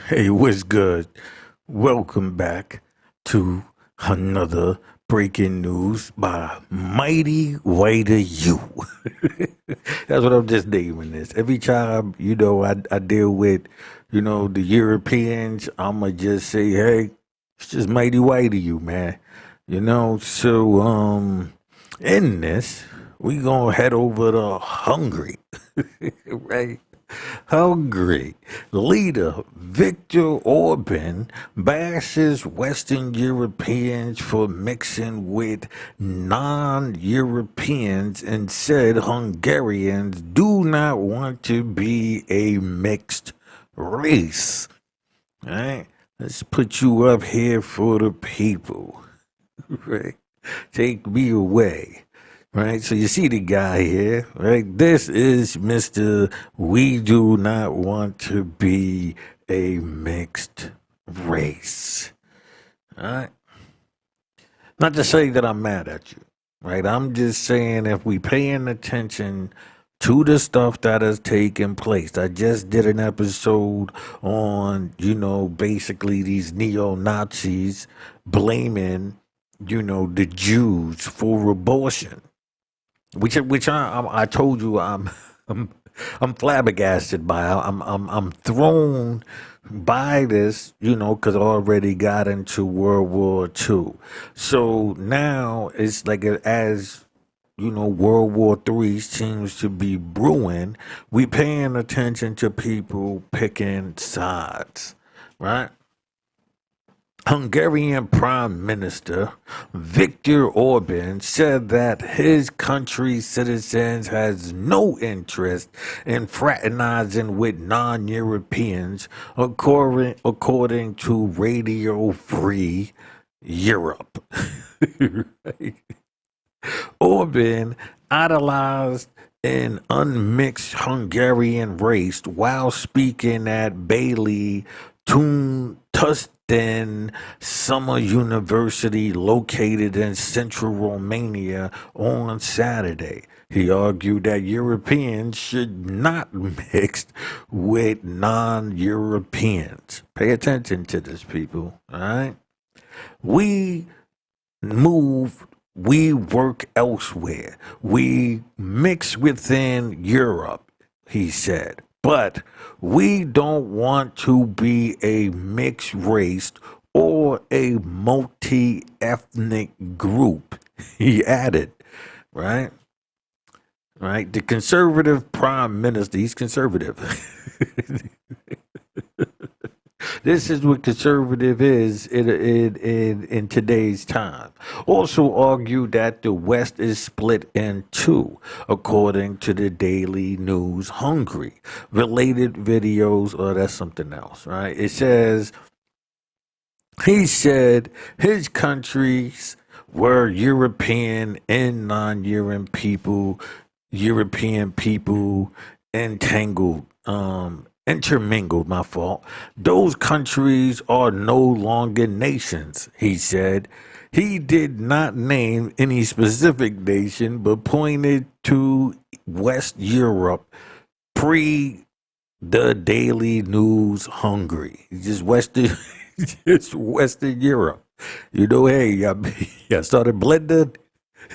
Hey, what's good? Welcome back to another breaking news by Mighty Whiter You. That's what I'm just naming this. Every time, I deal with, the Europeans, I'ma just say, hey, it's just Mighty Whiter You, man. In this, we gonna head over to Hungary, right? Hungary leader Viktor Orbán bashes Western Europeans for mixing with non-Europeans and said Hungarians do not want to be a mixed race. All right? Let's put you up here for the people. Right? Take me away. Right, so you see the guy here, right? This is Mr. We do not want to be a mixed race. All right. Not to say that I'm mad at you, right? I'm just saying if we paying attention to the stuff that has taken place. I just did an episode on, basically these neo Nazis blaming, the Jews for abortion, which I told you I'm I'm flabbergasted by. I'm thrown by this, because I already got into World War II. So now it's like as World War III seems to be brewing. We paying attention to people picking sides, right? Hungarian Prime Minister Viktor Orbán said that his country's citizens has no interest in fraternizing with non-Europeans, according to Radio Free Europe. Right? Orbán idolized an unmixed Hungarian race while speaking at Baile Tusnad Summer University located in central Romania on Saturday. He argued that Europeans should not mix with non-Europeans. Pay attention to this, people, all right? We move, we work elsewhere. We mix within Europe, he said. But we don't want to be a mixed race or a multi ethnic group, he added, right? Right? The conservative prime minister, he's conservative. This is what conservative is in today's time. Also argued that the West is split in two, according to the Daily News Hungary. Related videos, oh, that's something else, right? It says, he said his countries were European people intermingled, my fault. Those countries are no longer nations, he said. He did not name any specific nation, but pointed to West Europe pre the Daily News Hungary. Just Western, just Western Europe. Hey, y'all started blending.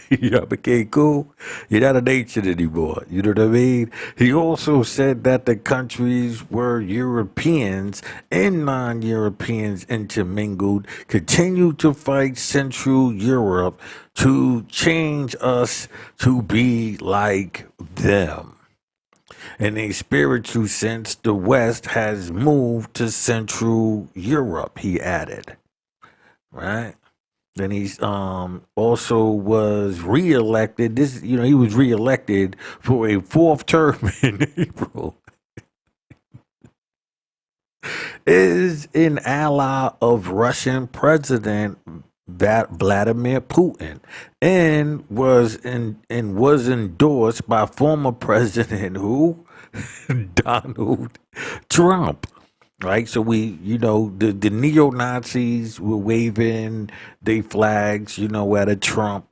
Y'all became cool. You're not a nation anymore. You know what I mean? He also said that the countries where Europeans and non Europeans intermingled continue to fight Central Europe to change us to be like them. In a spiritual sense, the West has moved to Central Europe, he added. Right? Then he's also was reelected. He was reelected for a fourth term in April. Is an ally of Russian President Vladimir Putin and was endorsed by former President who Donald Trump. Right, so the neo Nazis were waving their flags, at a Trump,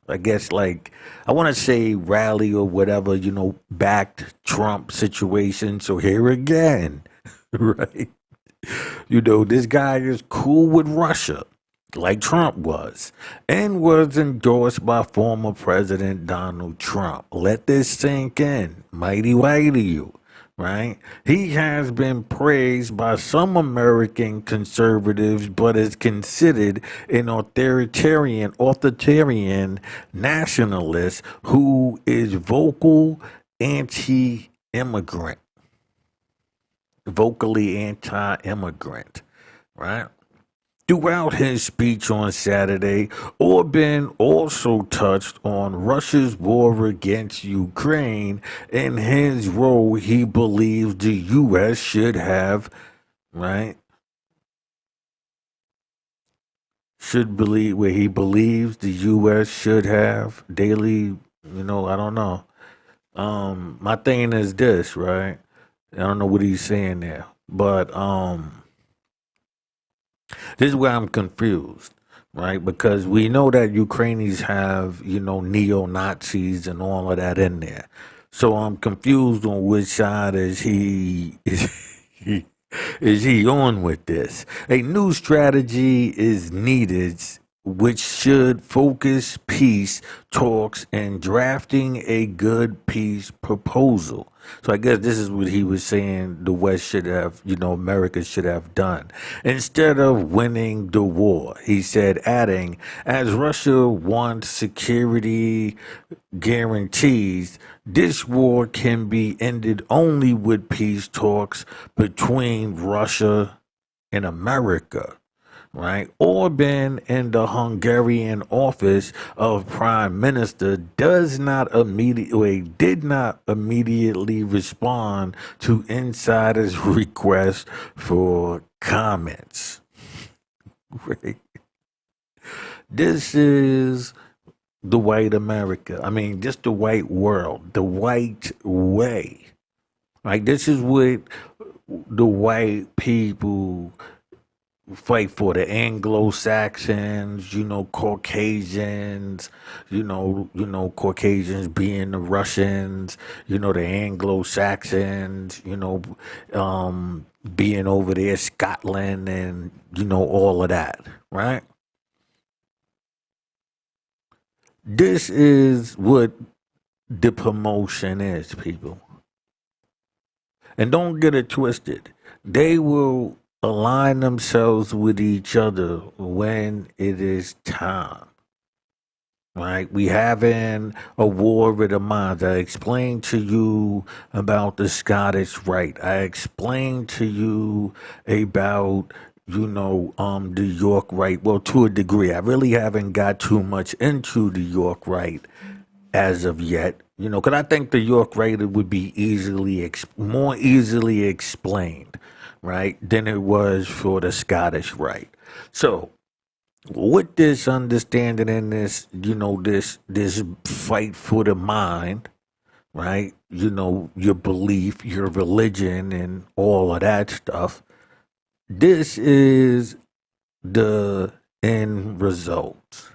I guess like I want to say rally or whatever, backed Trump situation. So here again, right? This guy is cool with Russia, like Trump was, and was endorsed by former President Donald Trump. Let this sink in, mighty whitey you. Right? He has been praised by some American conservatives, but is considered an authoritarian nationalist who is anti-immigrant, vocally anti-immigrant, right? Throughout his speech on Saturday, Orbán also touched on Russia's war against Ukraine and his role he believes the U.S. should have, right? Should believe where he believes the U.S. should have daily, I don't know. My thing is this, right? I don't know what he's saying there, but this is where I'm confused, right? Because we know that Ukrainians have, neo Nazis and all of that in there. So I'm confused on which side is he on with this. A new strategy is needed, which should focus peace talks and drafting a good peace proposal. So I guess this is what he was saying the West should have, America should have done. Instead of winning the war, he said, adding, as Russia wants security guarantees, this war can be ended only with peace talks between Russia and America, right? Orbán in the Hungarian office of prime minister did not immediately respond to insiders' request for comments. Right? This is the white America. I mean, just the white world, the white way. Like this is what the white people fight for, the Anglo-Saxons, Caucasians, Caucasians being the Russians, the Anglo-Saxons, being over there, Scotland, and all of that, right? This is what the promotion is, people. And don't get it twisted. They will align themselves with each other when it is time. Right? We having a war with the minds. I explained to you about the Scottish Rite. I explained to you about the York Rite. Well, to a degree. I really haven't got too much into the York Rite as of yet. Because I think the York Rite would be more easily explained, right, than it was for the Scottish Rite. So with this understanding and this, this fight for the mind, right? Your belief, your religion, and all of that stuff. This is the end result.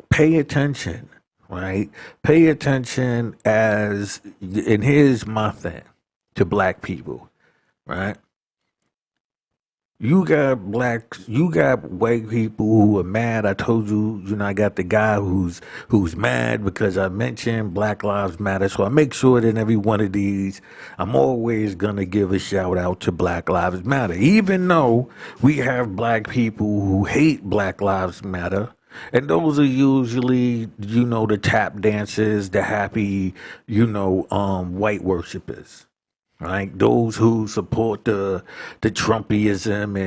Pay attention, right? Pay attention and here's my thing to black people, right? You got white people who are mad. I told you, I got the guy who's mad because I mentioned Black Lives Matter. So I make sure that in every one of these, I'm always gonna give a shout out to Black Lives Matter. Even though we have black people who hate Black Lives Matter. And those are usually, the tap dancers, the happy, white worshipers, right? Those who support the Trumpism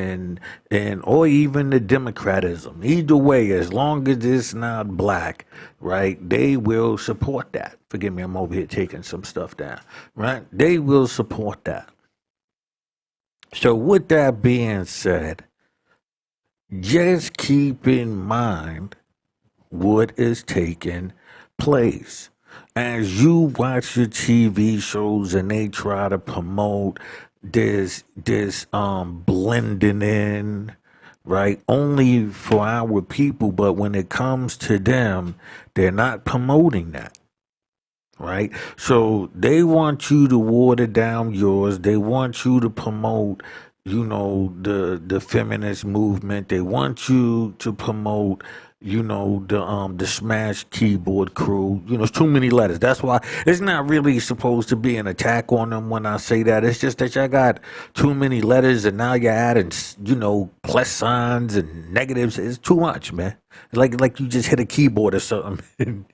and or even the Democratism. Either way, as long as it's not black, right? They will support that. Forgive me, I'm over here taking some stuff down, right? They will support that. So with that being said, just keep in mind what is taking place. As you watch your TV shows and they try to promote this blending in, right? Only for our people, but when it comes to them, they're not promoting that. right? So they want you to water down yours. They want you to promote, the feminist movement. They want you to promote, the smash keyboard crew. It's too many letters. That's why it's not really supposed to be an attack on them when I say that. It's just that y'all got too many letters, and now you're adding, plus signs and negatives. It's too much, man. Like you just hit a keyboard or something.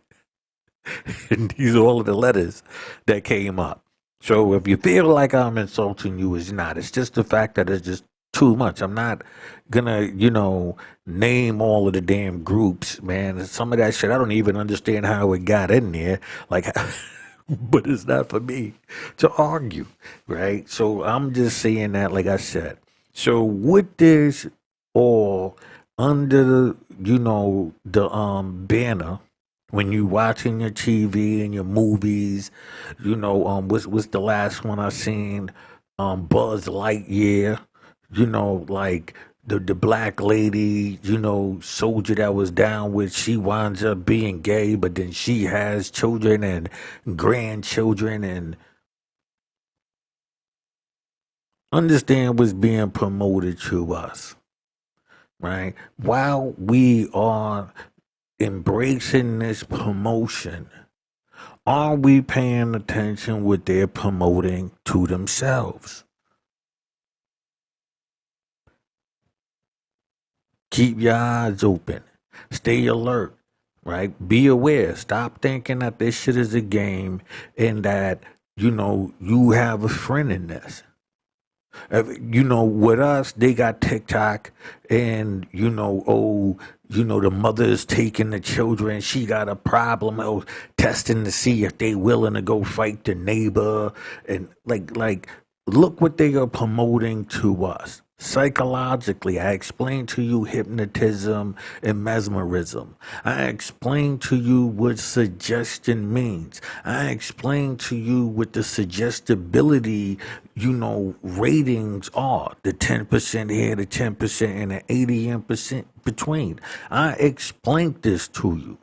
And these are all of the letters that came up. So if you feel like I'm insulting you, it's not. It's just the fact that it's just too much. I'm not gonna, name all of the damn groups, man. Some of that shit, I don't even understand how it got in there. Like, but it's not for me to argue, right? So I'm just saying that, like I said. So with this all under, the banner, when you watching your TV and your movies, what's the last one I seen? Buzz Lightyear, like the black lady, soldier that was down with, she winds up being gay, but then she has children and grandchildren, and understand what's being promoted to us, right? While we are embracing this promotion, are we paying attention what they're promoting to themselves? Keep your eyes open. Stay alert, right? Be aware. Stop thinking that this shit is a game and that, you have a friend in this. With us, they got TikTok, and the mother is taking the children. She got a problem, testing to see if they willing to go fight the neighbor, and like, look what they are promoting to us. Psychologically, I explained to you hypnotism and mesmerism. I explained to you what suggestion means. I explained to you what the suggestibility, ratings are. The 10% here, the 10%, and the 80% between. I explained this to you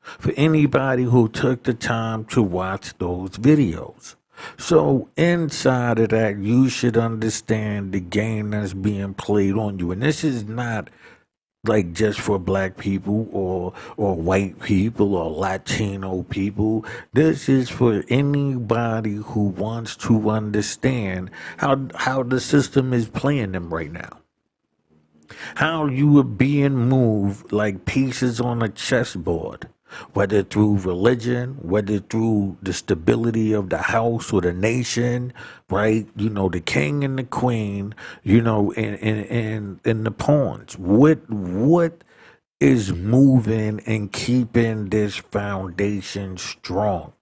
for anybody who took the time to watch those videos. So inside of that, you should understand the game that's being played on you. And this is not like just for black people or white people or Latino people. This is for anybody who wants to understand how the system is playing them right now. How you are being moved like pieces on a chessboard, whether through religion, whether through the stability of the house or the nation, right? The king and the queen, and the pawns. What is moving and keeping this foundation strong?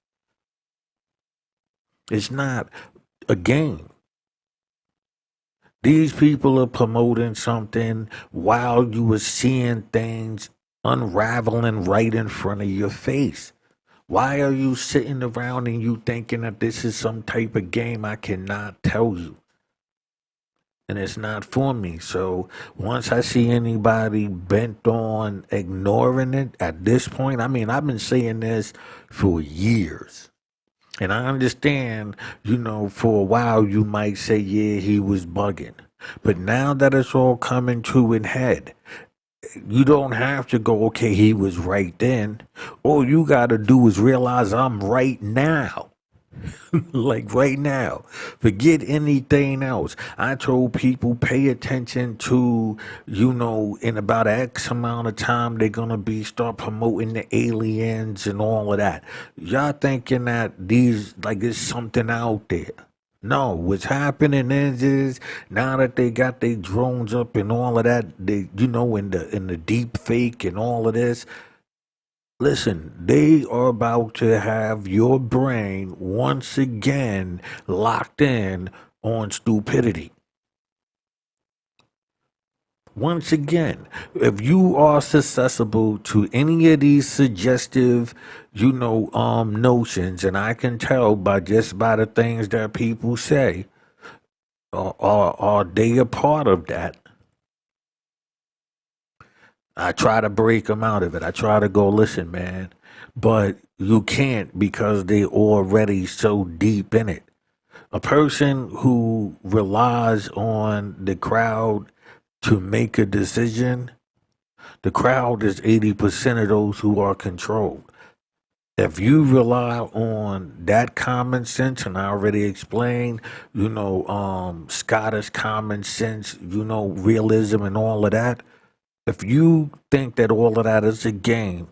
It's not a game. These people are promoting something while you are seeing things unraveling right in front of your face. Why are you sitting around and you thinking that this is some type of game? I cannot tell you. And it's not for me. So once I see anybody bent on ignoring it at this point, I mean, I've been saying this for years. And I understand, for a while you might say, yeah, he was bugging. But now that it's all coming to an head, you don't have to go, okay, he was right then. All you got to do is realize I'm right now. Like right now. Forget anything else. I told people pay attention to, in about X amount of time they're gonna be start promoting the aliens and all of that. Y'all thinking that these like it's something out there. No, what's happening is now that they got their drones up and all of that, they in the deep fake and all of this. Listen, they are about to have your brain once again locked in on stupidity. Once again, if you are susceptible to any of these suggestive, notions, and I can tell by the things that people say, are they a part of that? I try to break them out of it. I try to go, listen, man. but you can't because they already so deep in it. A person who relies on the crowd to make a decision, the crowd is 80% of those who are controlled. If you rely on that common sense, and I already explained, Scottish common sense, realism and all of that, if you think that all of that is a game,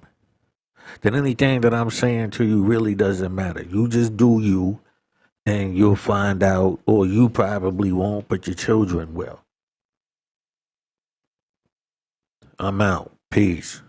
then anything that I'm saying to you really doesn't matter. You just do you, and you'll find out, or you probably won't, but your children will. I'm out. Peace.